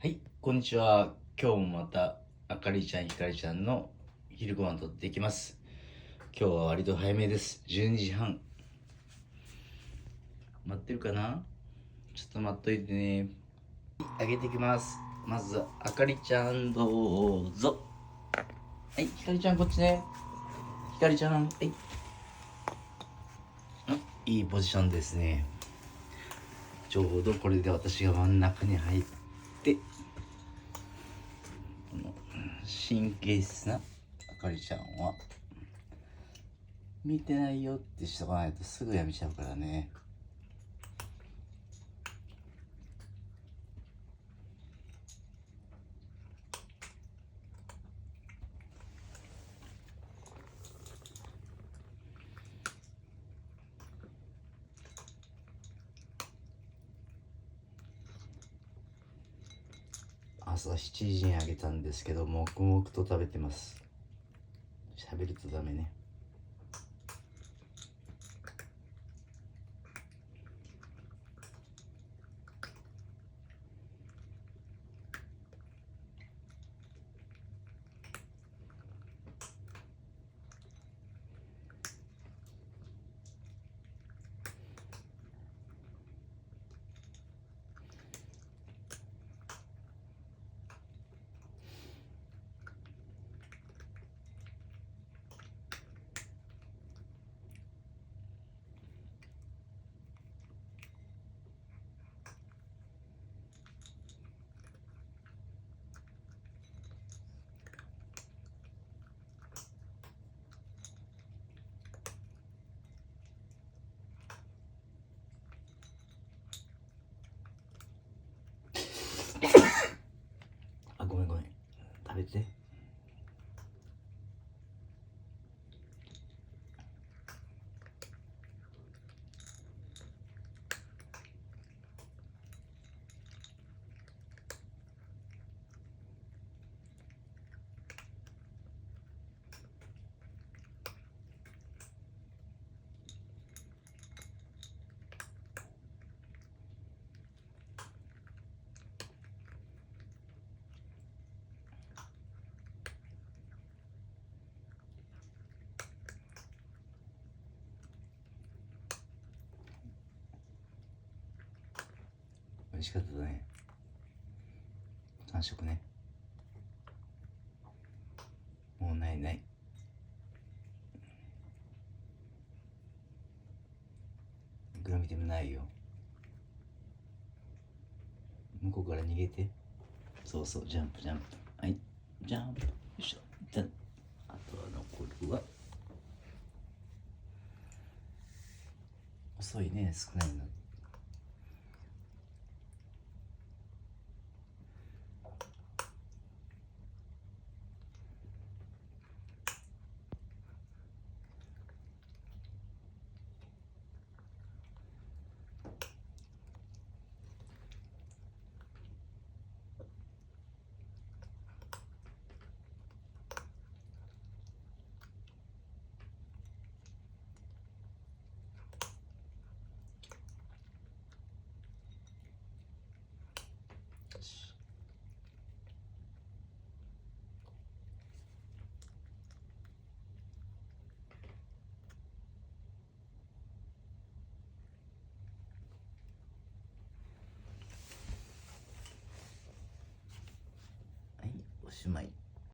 はい、こんにちは。今日もまた、あかりちゃん、ひかりちゃんの昼ご飯とできます。今日は割と早めです。12時半。待ってるかな？ちょっと待っといてね。あげていきます。まず、あかりちゃん、どうぞ。はい、ひかりちゃん、こっちね。ひかりちゃん、はい。いいポジションですね。ちょうどこれで私が真ん中に入って、この神経質なあかりちゃんは、見てないよってしとかないとすぐやめちゃうからね。朝7時にあげたんですけど、黙々と食べてます。喋るとダメね。あ、ごめんごめん。食べて。美味しかったね。完食ね。もうないない。いくら見てもないよ。向こうから逃げて。そうそう、ジャンプジャンプ。はい、ジャンプ。よいしょ。じゃあとは残るは。遅いね、少ないの。はい、おしまい。